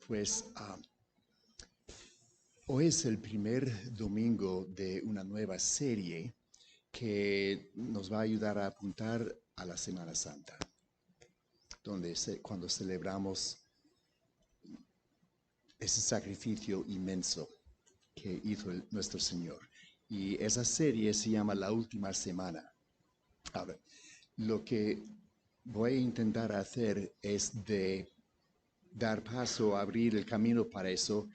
Pues hoy es el primer domingo de una nueva serie que nos va a ayudar a apuntar a la Semana Santa, cuando celebramos ese sacrificio inmenso que hizo nuestro Señor. Y esa serie se llama La Última Semana. Ahora, lo que voy a intentar hacer es de dar paso, abrir el camino para eso,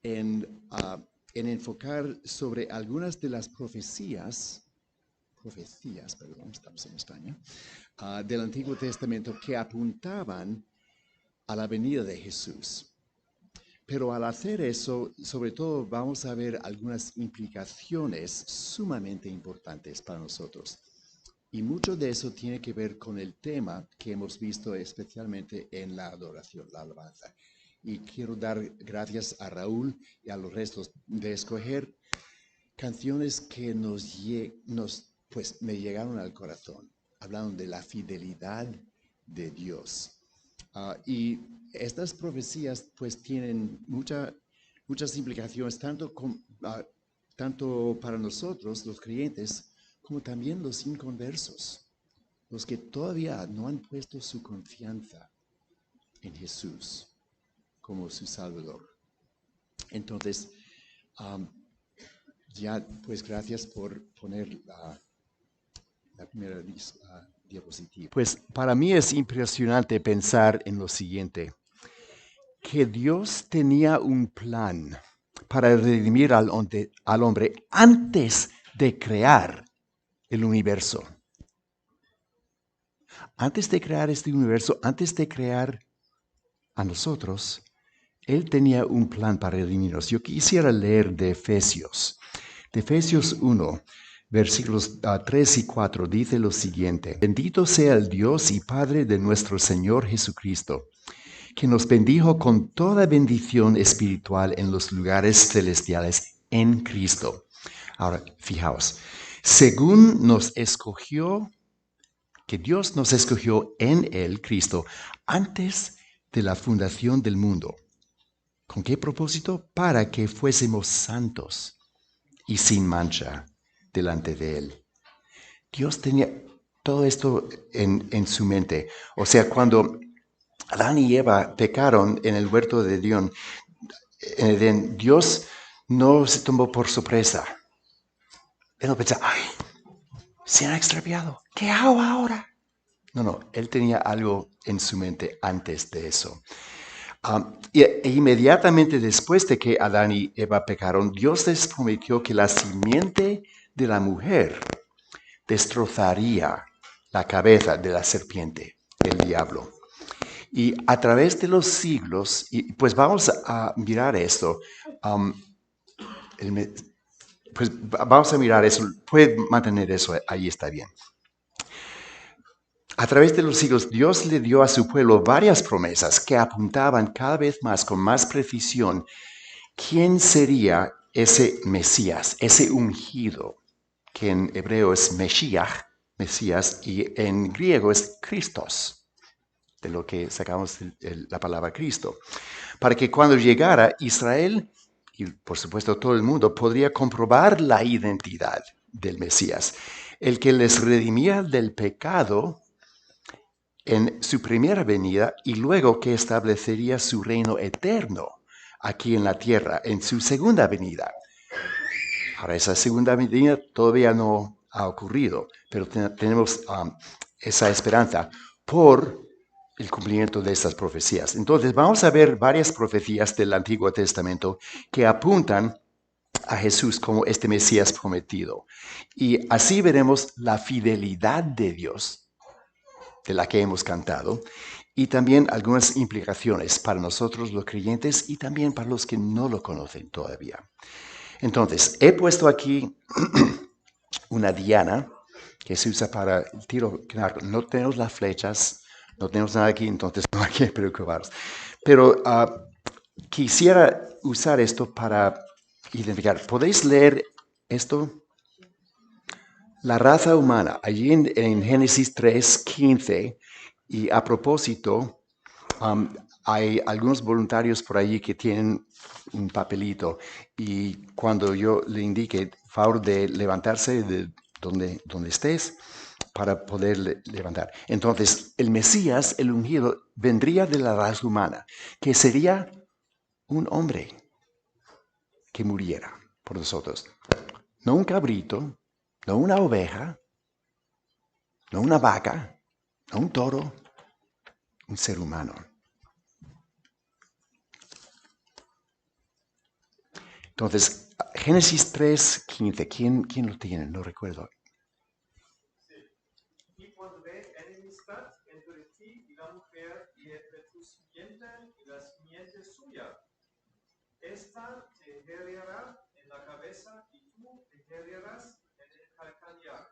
en enfocar sobre algunas de las profecías, perdón, estamos en España, del Antiguo Testamento que apuntaban a la venida de Jesús. Pero al hacer eso, sobre todo vamos a ver algunas implicaciones sumamente importantes para nosotros. Y mucho de eso tiene que ver con el tema que hemos visto especialmente en la adoración, la alabanza. Y quiero dar gracias a Raúl y a los restos de escoger canciones que pues me llegaron al corazón, hablando de la fidelidad de Dios. Y estas profecías pues tienen muchas implicaciones, tanto para nosotros, los creyentes, como también los inconversos, los que todavía no han puesto su confianza en Jesús como su Salvador. Entonces, ya pues gracias por poner la primera diapositiva. Pues para mí es impresionante pensar en lo siguiente, que Dios tenía un plan para redimir al hombre antes de crear el universo. Antes de crear este universo, antes de crear a nosotros, Él tenía un plan para redimirnos. Yo quisiera leer de Efesios 1, versículos 3 y 4, dice lo siguiente: Bendito sea el Dios y Padre de nuestro Señor Jesucristo, que nos bendijo con toda bendición espiritual en los lugares celestiales en Cristo. Ahora, fijaos, según nos escogió, que Dios nos escogió en Él, Cristo, antes de la fundación del mundo. ¿Con qué propósito? Para que fuésemos santos y sin mancha delante de Él. Dios tenía todo esto en su mente. O sea, cuando Adán y Eva pecaron en el huerto de Edén, Dios no se tomó por sorpresa. Él no pensaba, ¡ay! Se han extraviado. ¿Qué hago ahora? No, Él tenía algo en su mente antes de eso. E inmediatamente después de que Adán y Eva pecaron, Dios les prometió que la simiente de la mujer destrozaría la cabeza de la serpiente, del diablo. Y a través de los siglos, y pues vamos a mirar esto, pues vamos a mirar eso, puede mantener eso, ahí está bien. A través de los siglos, Dios le dio a su pueblo varias promesas que apuntaban cada vez más, con más precisión, quién sería ese Mesías, ese ungido, que en hebreo es Mesías, y en griego es Christos, de lo que sacamos la palabra Cristo, para que cuando llegara Israel, y por supuesto todo el mundo, podría comprobar la identidad del Mesías, el que les redimía del pecado en su primera venida y luego que establecería su reino eterno aquí en la tierra en su segunda venida. Ahora, esa segunda venida todavía no ha ocurrido, pero tenemos esa esperanza por el cumplimiento de estas profecías. Entonces, vamos a ver varias profecías del Antiguo Testamento que apuntan a Jesús como este Mesías prometido. Y así veremos la fidelidad de Dios, de la que hemos cantado, y también algunas implicaciones para nosotros los creyentes y también para los que no lo conocen todavía. Entonces, he puesto aquí una diana que se usa para el tiro. No tenemos las flechas, no tenemos nada aquí, entonces no hay que preocuparnos. Pero quisiera usar esto para identificar. ¿Podéis leer esto? La raza humana, allí en Génesis 3:15, y a propósito, hay algunos voluntarios por allí que tienen un papelito y cuando yo le indique, favor de levantarse de donde estés para poder levantar. Entonces, el Mesías, el ungido, vendría de la raza humana, que sería un hombre que muriera por nosotros. No un cabrito, no una oveja, no una vaca, no un toro, un ser humano. Entonces, Génesis 3:15, ¿quién lo tiene? No recuerdo. Y pondré enemistad entre ti y la mujer, y entre tu simiente y la simiente suya. Esta te herirá en la cabeza y tú te herirás en el calcañar.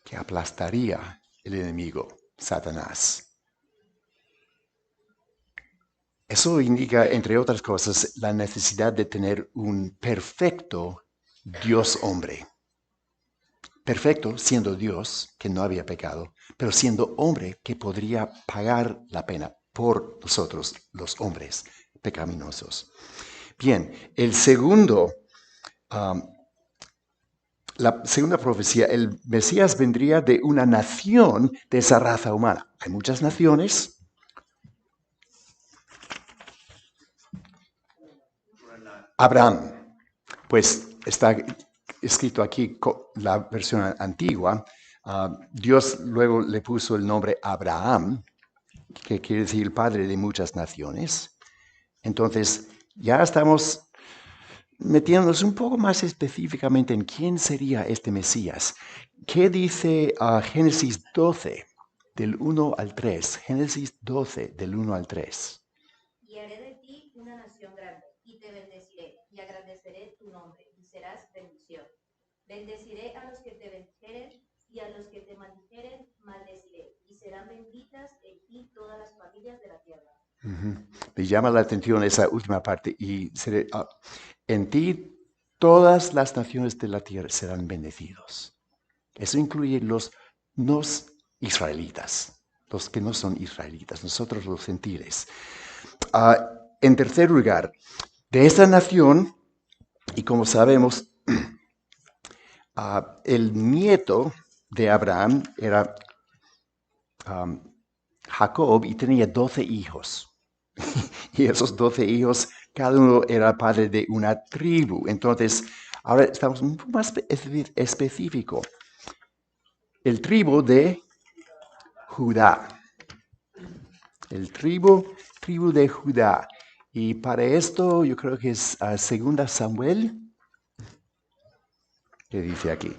Que aplastaría el enemigo, Satanás. Eso indica, entre otras cosas, la necesidad de tener un perfecto Dios hombre. Perfecto siendo Dios, que no había pecado, pero siendo hombre que podría pagar la pena por nosotros, los hombres pecaminosos. Bien, la segunda profecía, el Mesías vendría de una nación de esa raza humana. Hay muchas naciones. Abraham, pues está escrito aquí la versión antigua. Dios luego le puso el nombre Abraham, que quiere decir el padre de muchas naciones. Entonces, ya estamos metiéndonos un poco más específicamente en quién sería este Mesías. ¿Qué dice Génesis 12, del 1 al 3? Génesis 12, del 1 al 3. Y haré de ti una nación grande, y te bendeciré, y agradeceré tu nombre, y serás bendición. Bendeciré a los que te bendijeren, y a los que te maldijeren, maldeciré, y serán benditas en ti todas las familias de la tierra. Me llama la atención esa última parte, y en ti todas las naciones de la tierra serán bendecidos. Eso incluye los no israelitas, los que no son israelitas, nosotros los gentiles. En tercer lugar, de esta nación, y como sabemos, el nieto de Abraham era Jacob y tenía 12 hijos. Y esos 12 hijos, cada uno era padre de una tribu. Entonces, ahora estamos un poco más específico. El tribu de Judá. El tribu de Judá. Y para esto yo creo que es segunda Samuel. ¿Qué dice aquí?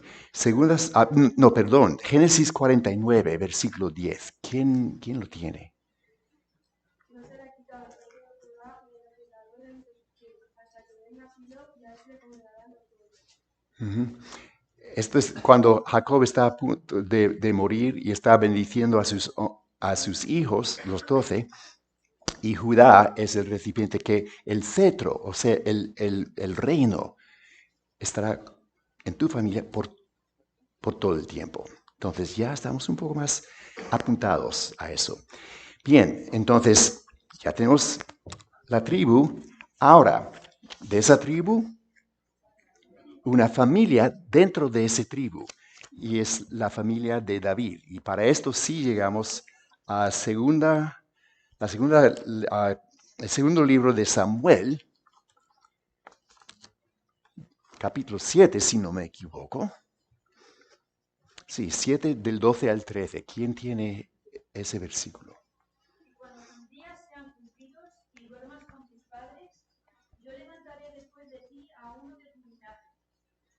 Génesis 49, versículo 10. ¿Quién lo tiene? No será quitado el reino de Judá ni el legislador entre sus hijos, hasta que venga Silo y a él se le congregarán los pueblos. Esto es cuando Jacob está a punto de morir y está bendiciendo a sus hijos, los 12, y Judá es el recipiente que el cetro, o sea, el reino, estará en tu familia por todo el tiempo. Entonces ya estamos un poco más apuntados a eso. Bien, entonces ya tenemos la tribu. Ahora, de esa tribu, una familia dentro de esa tribu, y es la familia de David. Y para esto sí llegamos a el segundo libro de Samuel, capítulo 7, si no me equivoco. Sí, 7 del 12 al 13. ¿Quién tiene ese versículo? Y cuando tus días sean cumplidos y duermas con tus padres, yo levantaré después de ti a uno de tu linaje,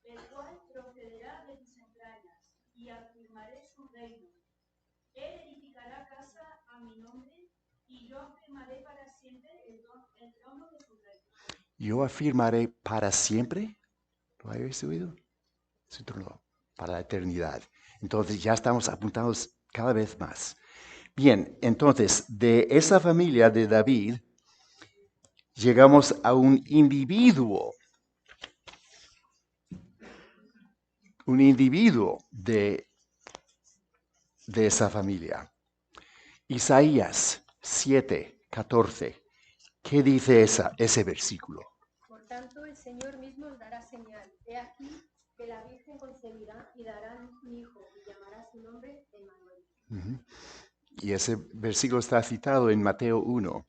el cual procederá de tus entrañas, y afirmaré su reino. Él edificará casa a mi nombre, y yo afirmaré para siempre el trono de su reino. Yo afirmaré para siempre. ¿Lo habéis oído? Su trono para la eternidad. Entonces ya estamos apuntados cada vez más. Bien, entonces de esa familia de David llegamos a un individuo de esa familia. Isaías, 7:14. ¿Qué dice ese versículo? Por tanto, el Señor mismo os dará señal. He aquí que la Virgen concebirá y dará un hijo y llamará su nombre Emmanuel. Y ese versículo está citado en Mateo 1.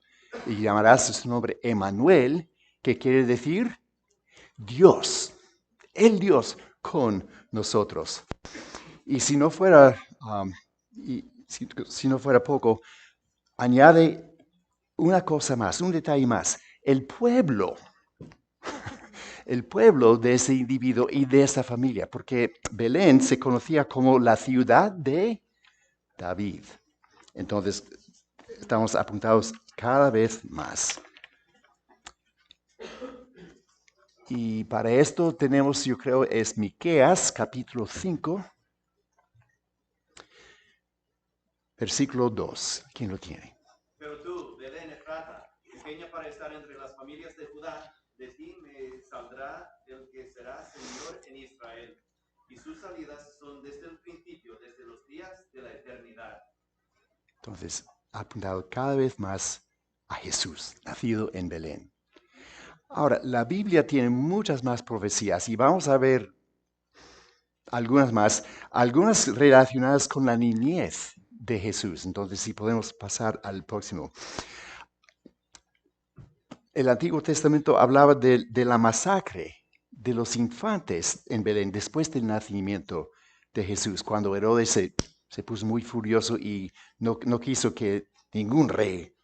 Y llamarás su nombre Emmanuel, que quiere decir Dios, el Dios con nosotros. Y si no fuera, si no fuera poco, añade una cosa más, un detalle más. El pueblo de ese individuo y de esa familia, porque Belén se conocía como la ciudad de David. Entonces, estamos apuntados cada vez más. Y para esto tenemos, yo creo, es Miqueas, capítulo 5, versículo 2. ¿Quién lo tiene? Pero tú, Belén Efrata, pequeña para estar entre las familias de Judá, de ti me saldrá el que será Señor en Israel. Y sus salidas son desde el principio, desde los días de la eternidad. Entonces, apuntado cada vez más a Jesús, nacido en Belén. Ahora, la Biblia tiene muchas más profecías y vamos a ver algunas más, algunas relacionadas con la niñez de Jesús. Entonces, si podemos pasar al próximo. El Antiguo Testamento hablaba de la masacre de los infantes en Belén después del nacimiento de Jesús, cuando Herodes se puso muy furioso y no quiso que ningún rey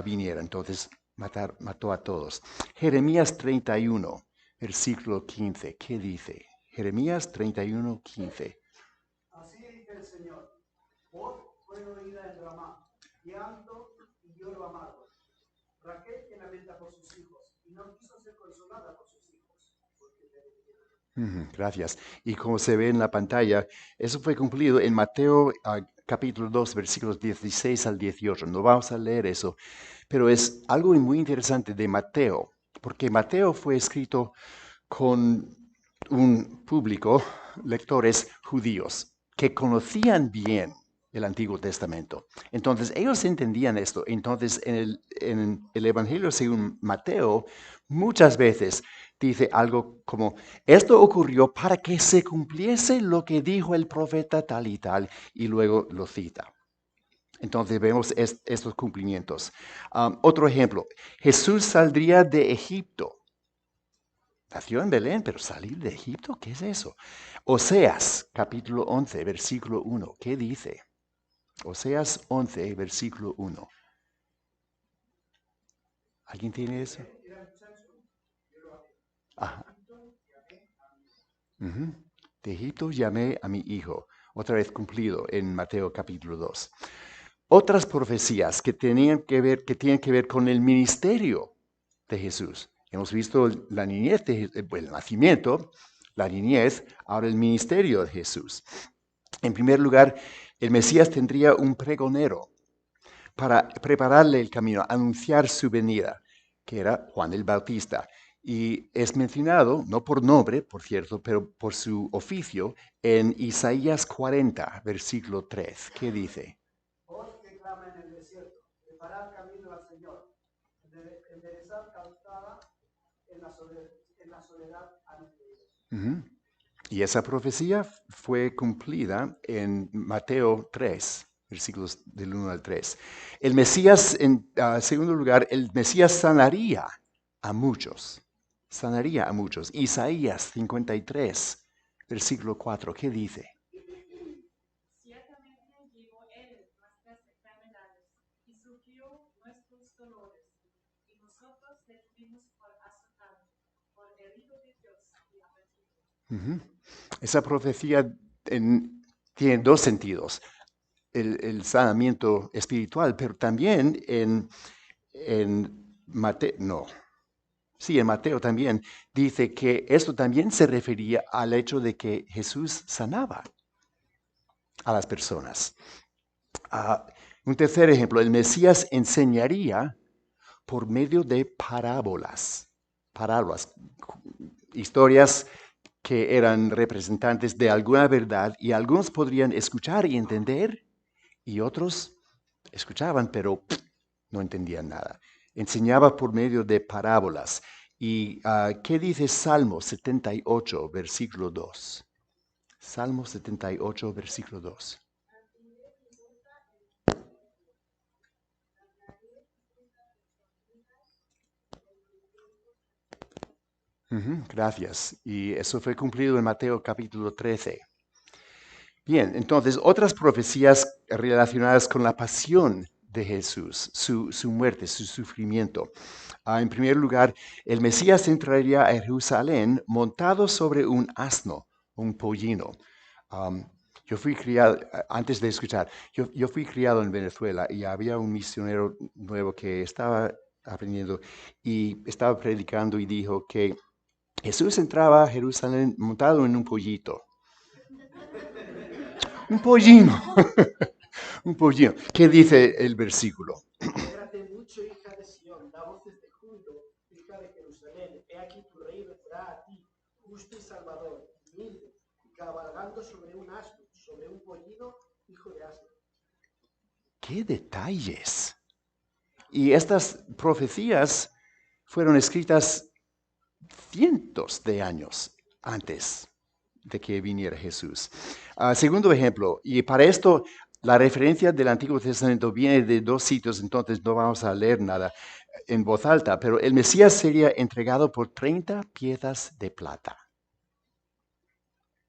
viniera. Entonces mató a todos. Jeremías 31, versículo 15. ¿Qué dice? Jeremías 31, 15. Así dice el Señor: voz fue oída en Ramá, llanto y lloro amargo. Raquel que lamenta por sus hijos, y no quiso ser consolada por sus hijos, porque perecieron. Gracias. Y como se ve en la pantalla, eso fue cumplido en Mateo capítulo 2, versículos 16 al 18. No vamos a leer eso, pero es algo muy interesante de Mateo, porque Mateo fue escrito con un público, lectores judíos, que conocían bien el Antiguo Testamento. Entonces, ellos entendían esto. Entonces, en el Evangelio según Mateo, muchas veces dice algo como, esto ocurrió para que se cumpliese lo que dijo el profeta tal y tal, y luego lo cita. Entonces vemos estos cumplimientos. Otro ejemplo, Jesús saldría de Egipto. Nació en Belén, pero salir de Egipto, ¿qué es eso? Oseas, capítulo 11, versículo 1, ¿qué dice? Oseas 11, versículo 1. ¿Alguien tiene eso? Ajá. De Egipto llamé a mi hijo, otra vez cumplido en Mateo capítulo 2. Otras profecías que tienen que ver con el ministerio de Jesús. Hemos visto la niñez, el nacimiento, la niñez, ahora el ministerio de Jesús. En primer lugar, el Mesías tendría un pregonero para prepararle el camino, anunciar su venida, que era Juan el Bautista. Y es mencionado, no por nombre, por cierto, pero por su oficio, en Isaías 40, versículo 3. ¿Qué dice? Voz que clama en el desierto, preparad camino al Señor, enderezad calzada en la soledad a nuestro Dios. Y esa profecía fue cumplida en Mateo 3, versículos del 1 al 3. El Mesías, en segundo lugar, el Mesías sanaría a muchos. Sanaría a muchos. Isaías 53, versículo 4, ¿qué dice? Ciertamente llevó él nuestras enfermedades y sufrió nuestros dolores, y nosotros le tuvimos por azotado, por herido de Dios y abatido. Esa profecía tiene dos sentidos. El sanamiento espiritual, pero también en Mateo, en Mateo también dice que esto también se refería al hecho de que Jesús sanaba a las personas. Un tercer ejemplo, el Mesías enseñaría por medio de parábolas, historias que eran representantes de alguna verdad y algunos podrían escuchar y entender y otros escuchaban, pero no entendían nada. Enseñaba por medio de parábolas. ¿Y qué dice Salmo 78, versículo 2? Salmo 78, versículo 2. Gracias. Y eso fue cumplido en Mateo capítulo 13. Bien, entonces otras profecías relacionadas con la pasión de Jesús, su muerte, su sufrimiento. En primer lugar, el Mesías entraría a Jerusalén montado sobre un asno, un pollino. Yo fui criado, antes de escuchar, yo fui criado en Venezuela y había un misionero nuevo que estaba aprendiendo y estaba predicando y dijo que Jesús entraba a Jerusalén montado en un pollito. Un pollino. Un pollino. ¿Qué dice el versículo? Alégrate mucho, hija de Sión, da voces de júbilo, hija de Jerusalén. He aquí tu rey vendrá a ti, justo y salvador, humilde, y cabalgando sobre un asno, sobre un pollino, hijo de asno. ¡Qué detalles! Y estas profecías fueron escritas cientos de años antes de que viniera Jesús. Segundo ejemplo, y para esto la referencia del Antiguo Testamento viene de dos sitios, entonces no vamos a leer nada en voz alta, pero el Mesías sería entregado por 30 piezas de plata.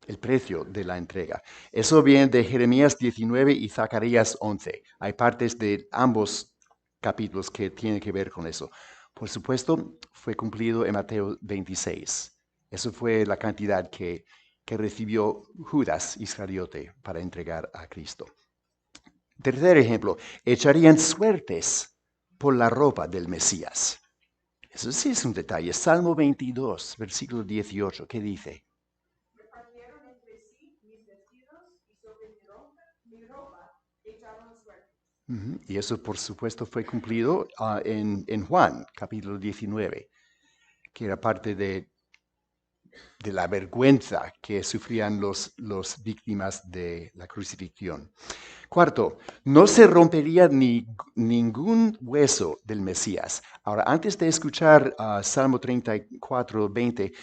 El precio de la entrega. Eso viene de Jeremías 19 y Zacarías 11. Hay partes de ambos capítulos que tienen que ver con eso. Por supuesto, fue cumplido en Mateo 26. Eso fue la cantidad que recibió Judas Iscariote para entregar a Cristo. Tercer ejemplo, echarían suertes por la ropa del Mesías. Eso sí es un detalle. Salmo 22, versículo 18, ¿qué dice? Repartieron entre sí mis vestidos y sobre mi ropa echaron suertes. Y eso, por supuesto, fue cumplido en Juan, capítulo 19, que era parte de la vergüenza que sufrían los víctimas de la crucifixión. Cuarto, no se rompería ningún hueso del Mesías. Ahora, antes de escuchar Salmo 34, 20,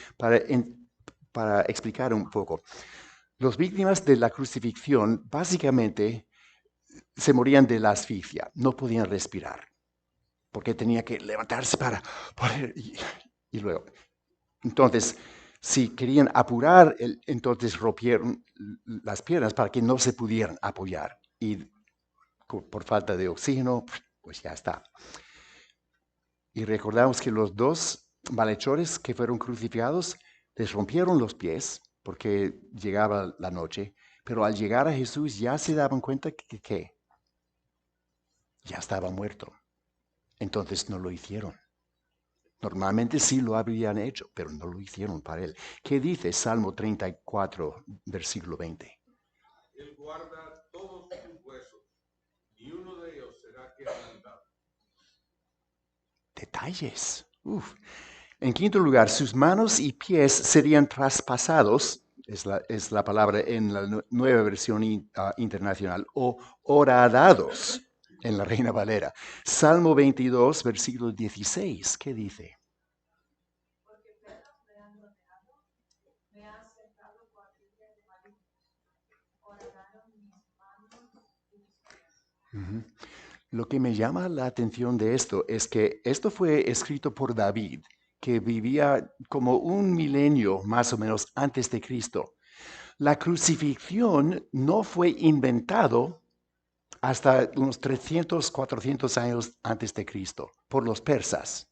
para explicar un poco, las víctimas de la crucifixión básicamente se morían de la asfixia, no podían respirar, porque tenía que levantarse para poder, y luego. Entonces, si querían apurar, entonces rompieron las piernas para que no se pudieran apoyar. Y por falta de oxígeno, pues ya está. Y recordamos que los dos malhechores que fueron crucificados les rompieron los pies porque llegaba la noche, pero al llegar a Jesús ya se daban cuenta que ya estaba muerto. Entonces no lo hicieron. Normalmente sí lo habrían hecho, pero no lo hicieron para él. ¿Qué dice Salmo 34, versículo 20? Él guarda todos tus huesos, y uno de ellos será quebrantado. Detalles. En quinto lugar, sus manos y pies serían traspasados, es la palabra en la nueva versión internacional, o horadados en la Reina Valera. Salmo 22, versículo 16, ¿qué dice? Porque perros me han rodeado, me han cercado cuadrillas de malignos, horadaron mis manos y mis pies. Lo que me llama la atención de esto es que esto fue escrito por David, que vivía como un milenio más o menos antes de Cristo. La crucifixión no fue inventado hasta unos 300, 400 años antes de Cristo por los persas.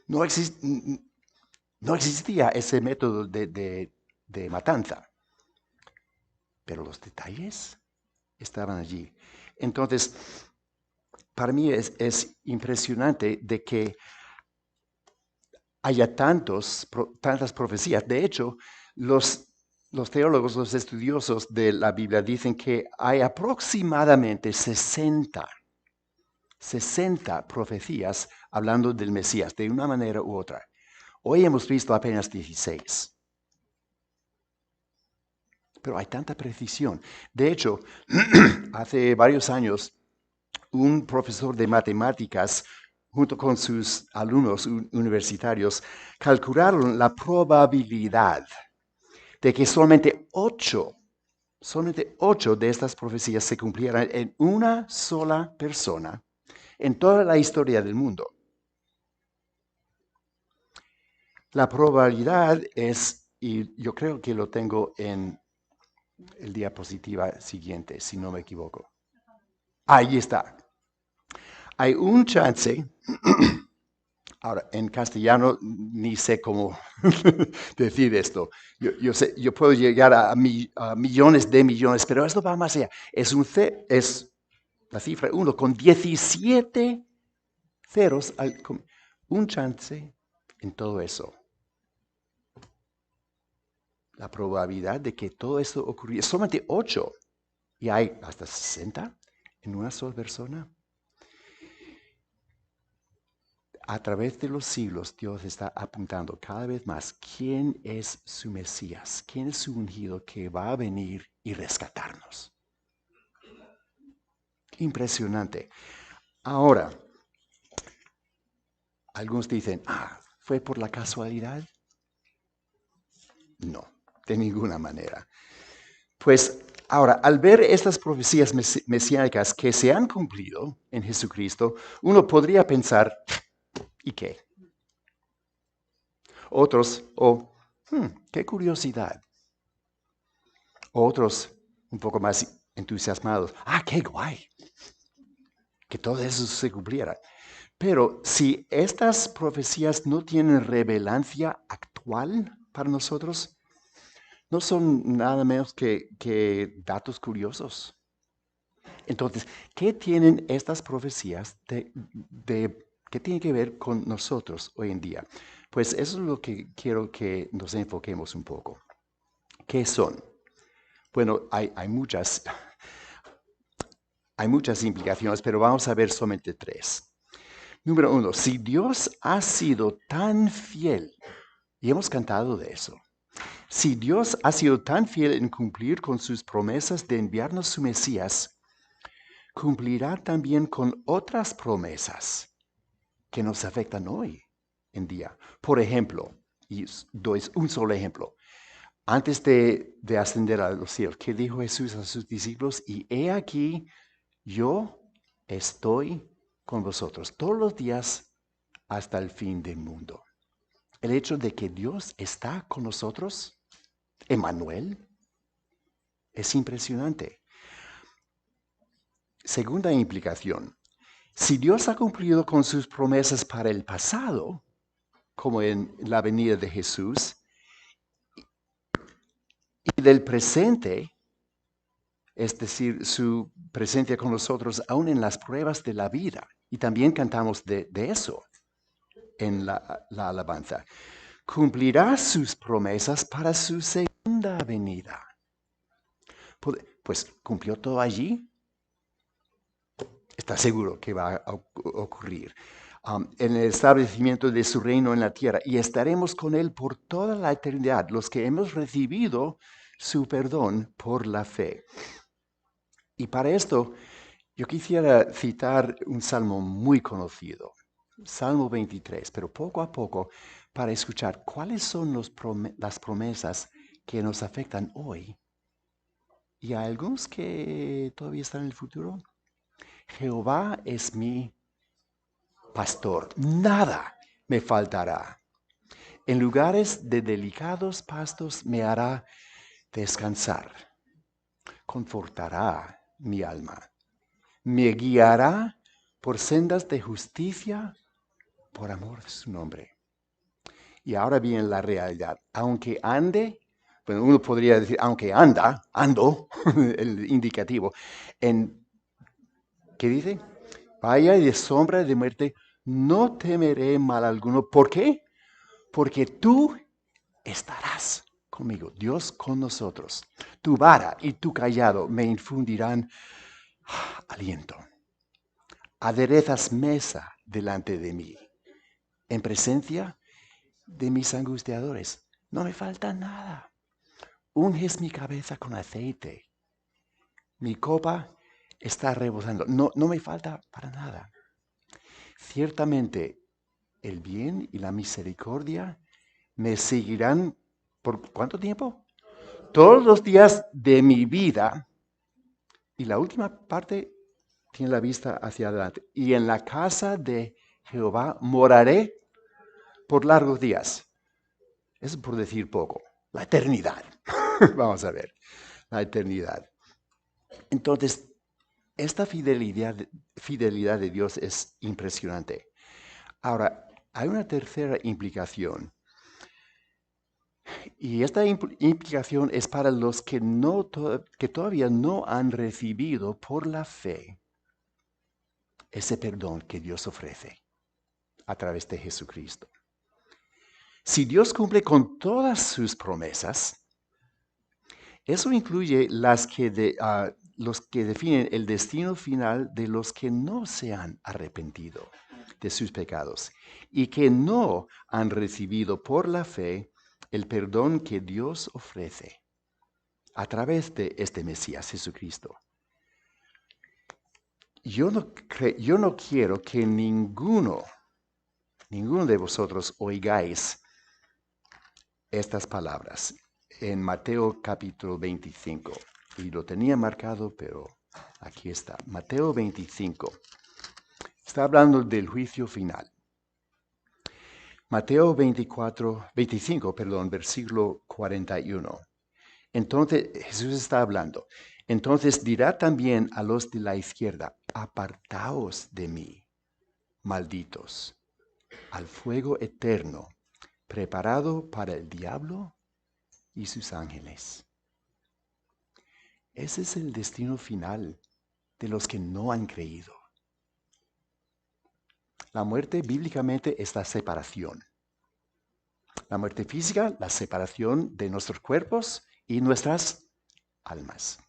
No existía ese método de matanza, pero los detalles estaban allí. Entonces, para mí es impresionante de que haya tantas profecías. De hecho, los teólogos, los estudiosos de la Biblia dicen que hay aproximadamente 60 profecías hablando del Mesías, de una manera u otra. Hoy hemos visto apenas 16. pero hay tanta precisión. De hecho, hace varios años, un profesor de matemáticas, junto con sus alumnos universitarios, calcularon la probabilidad de que solamente 8 de estas profecías se cumplieran en una sola persona en toda la historia del mundo. La probabilidad es, y yo creo que lo tengo en el diapositiva siguiente, si no me equivoco. Ahí está. Hay un chance, ahora en castellano ni sé cómo decir esto. Yo puedo llegar a millones de millones, pero esto va más allá. Es la cifra 1 con 17 ceros, un chance en todo eso. La probabilidad de que todo esto ocurriera es solamente 8 y hay hasta 60 en una sola persona. A través de los siglos, Dios está apuntando cada vez más quién es su Mesías, quién es su ungido que va a venir y rescatarnos. Impresionante. Ahora, algunos dicen, ¿fue por la casualidad? No, de ninguna manera. Pues ahora, al ver estas profecías mesiánicas que se han cumplido en Jesucristo, uno podría pensar, ¿y qué? Otros, qué curiosidad. Otros, un poco más entusiasmados, qué guay, que todo eso se cumpliera. Pero si estas profecías no tienen relevancia actual para nosotros, no son nada menos que datos curiosos. Entonces, ¿qué tienen estas profecías que tienen que ver con nosotros hoy en día? Pues eso es lo que quiero que nos enfoquemos un poco. ¿Qué son? Bueno, hay muchas implicaciones, pero vamos a ver solamente 3. Número 1, si Dios ha sido tan fiel, y hemos cantado de eso, si Dios ha sido tan fiel en cumplir con sus promesas de enviarnos su Mesías, cumplirá también con otras promesas que nos afectan hoy en día. Por ejemplo, y doy un solo ejemplo, antes de ascender a los cielos, ¿qué dijo Jesús a sus discípulos? Y he aquí, yo estoy con vosotros todos los días hasta el fin del mundo. El hecho de que Dios está con nosotros, Emmanuel, es impresionante. Segunda implicación, si Dios ha cumplido con sus promesas para el pasado, como en la venida de Jesús, y del presente, es decir, su presencia con nosotros aún en las pruebas de la vida, y también cantamos de eso en la alabanza, cumplirá sus promesas para su segunda venida. Pues cumplió todo allí. Está seguro que va a ocurrir en el establecimiento de su reino en la tierra, y estaremos con él por toda la eternidad, los que hemos recibido su perdón por la fe. Y para esto, yo quisiera citar un salmo muy conocido, Salmo 23, pero poco a poco, para escuchar cuáles son las promesas que nos afectan hoy. Y hay algunos que todavía están en el futuro. Jehová es mi pastor, nada me faltará. En lugares de delicados pastos me hará descansar. Confortará mi alma. Me guiará por sendas de justicia por amor de su nombre. Y ahora viene la realidad. Aunque ande, bueno, uno podría decir, aunque ando, el indicativo, ¿qué dice? Vaya de sombra de muerte, no temeré mal alguno. ¿Por qué? Porque tú estarás conmigo, Dios con nosotros. Tu vara y tu cayado me infundirán aliento. Aderezas mesa delante de mí, en presencia de mis angustiadores. No me falta nada. unges mi cabeza con aceite. Mi copa está rebosando. No me falta para nada. Ciertamente, el bien y la misericordia me seguirán ¿por cuánto tiempo? Todos los días de mi vida. Y la última parte tiene la vista hacia adelante. Y en la casa de Jehová moraré por largos días. Eso por decir poco. La eternidad. Vamos a ver. La eternidad. Entonces, esta fidelidad de Dios es impresionante. Ahora, hay una tercera implicación. Y esta implicación es para los que todavía no han recibido por la fe ese perdón que Dios ofrece a través de Jesucristo. Si Dios cumple con todas sus promesas, eso incluye los que definen el destino final de los que no se han arrepentido de sus pecados y que no han recibido por la fe el perdón que Dios ofrece a través de este Mesías, Jesucristo. Yo no quiero que ninguno de vosotros oigáis estas palabras en Mateo capítulo 25. Y lo tenía marcado, pero aquí está. Mateo 25. Está hablando del juicio final. Mateo 25, versículo 41. Entonces, Jesús está hablando. Entonces dirá también a los de la izquierda, apartaos de mí, malditos, al fuego eterno, preparado para el diablo y sus ángeles. Ese es el destino final de los que no han creído. La muerte bíblicamente es la separación. La muerte física, la separación de nuestros cuerpos y nuestras almas.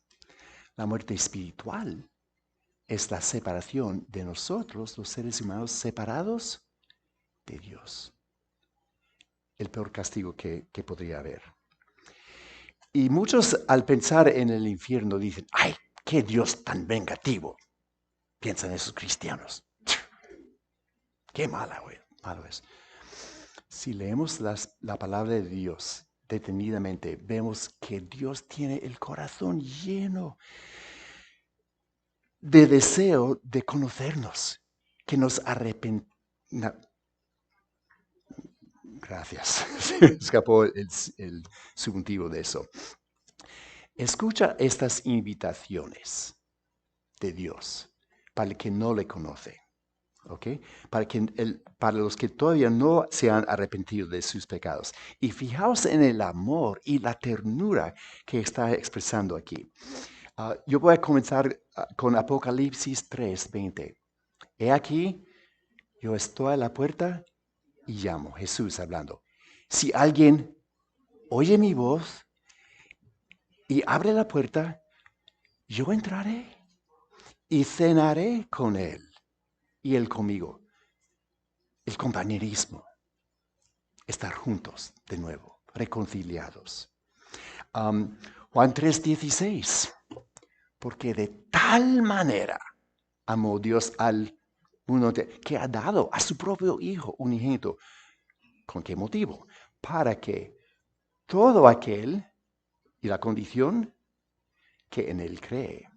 La muerte espiritual es la separación de nosotros, los seres humanos, separados de Dios. El peor castigo que podría haber. Y muchos al pensar en el infierno dicen, ¡ay, qué Dios tan vengativo! Piensan esos cristianos. ¡Qué malo es! Si leemos la palabra de Dios detenidamente, vemos que Dios tiene el corazón lleno de deseo de conocernos, que nos arrepentimos. Gracias, se me escapó el subjuntivo de eso. Escucha estas invitaciones de Dios para el que no le conoce. ¿Okay? Para los que todavía no se han arrepentido de sus pecados. Y fijaos en el amor y la ternura que está expresando aquí. Yo voy a comenzar con Apocalipsis 3:20. He aquí, yo estoy a la puerta y llamo. Jesús hablando. Si alguien oye mi voz y abre la puerta, yo entraré y cenaré con él. Y él conmigo. El compañerismo. Estar juntos de nuevo, reconciliados. Juan 3:16. Porque de tal manera amó Dios al mundo que ha dado a su propio Hijo unigénito. ¿Con qué motivo? Para que todo aquel, y la condición, que en él cree,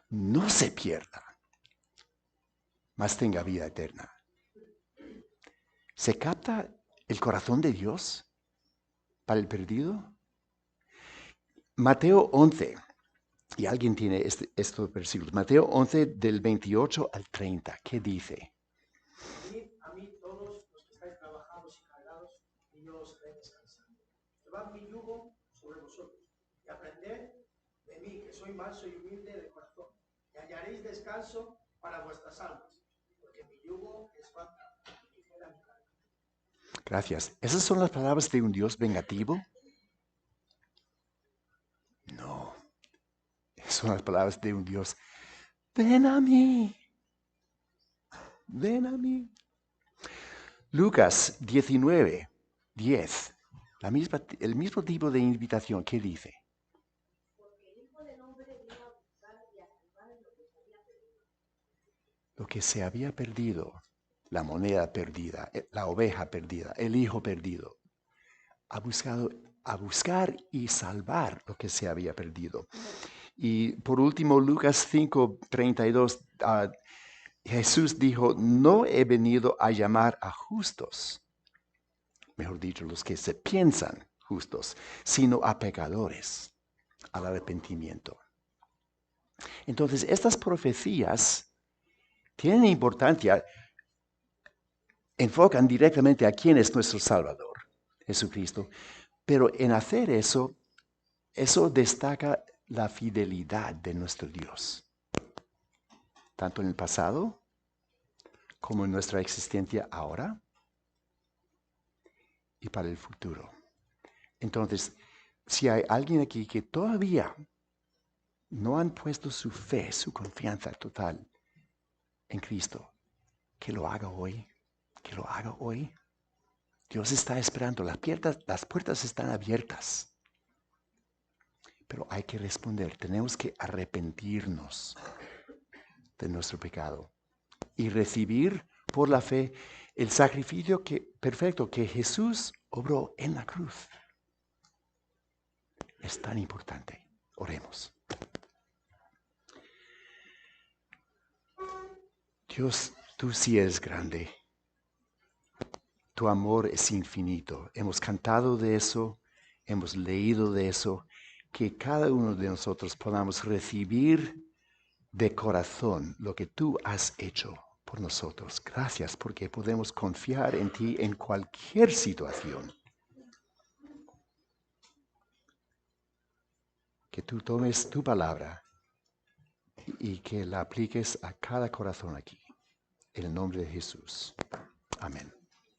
no se pierda, mas tenga vida eterna. ¿Se capta el corazón de Dios para el perdido? Mateo 11, y alguien tiene estos versículos. Mateo 11 del 28 al 30, ¿qué dice? Venid a mí todos los que estáis trabajados y cargados, y yo os haré descansar. Llevad mi yugo sobre vosotros, y aprended de mí, que soy manso y humilde de corazón, y hallaréis descanso para vuestras almas, porque mi yugo es fácil y ligera mi carga. Gracias. ¿Esas son las palabras de un Dios vengativo? No. Son las palabras de un Dios. Ven a mí. Ven a mí. Lucas 19:10. El mismo tipo de invitación. ¿Qué dice? Lo que se había perdido, la moneda perdida, la oveja perdida, el hijo perdido. Ha buscar y salvar lo que se había perdido. Y por último, Lucas 5:32, Jesús dijo, no he venido a llamar a justos, mejor dicho, los que se piensan justos, sino a pecadores, al arrepentimiento. Entonces, estas profecías tienen importancia, enfocan directamente a quién es nuestro Salvador, Jesucristo, pero en hacer eso destaca la fidelidad de nuestro Dios, tanto en el pasado como en nuestra existencia ahora y para el futuro. Entonces, si hay alguien aquí que todavía no han puesto su fe, su confianza total en Cristo, que lo haga hoy, que lo haga hoy. Dios está esperando, las puertas están abiertas. Pero hay que responder, tenemos que arrepentirnos de nuestro pecado y recibir por la fe el sacrificio perfecto que Jesús obró en la cruz. Es tan importante. Oremos. Dios, tú sí eres grande. Tu amor es infinito. Hemos cantado de eso, hemos leído de eso. Que cada uno de nosotros podamos recibir de corazón lo que tú has hecho por nosotros. Gracias porque podemos confiar en ti en cualquier situación. Que tú tomes tu palabra y que la apliques a cada corazón aquí. En el nombre de Jesús. Amén.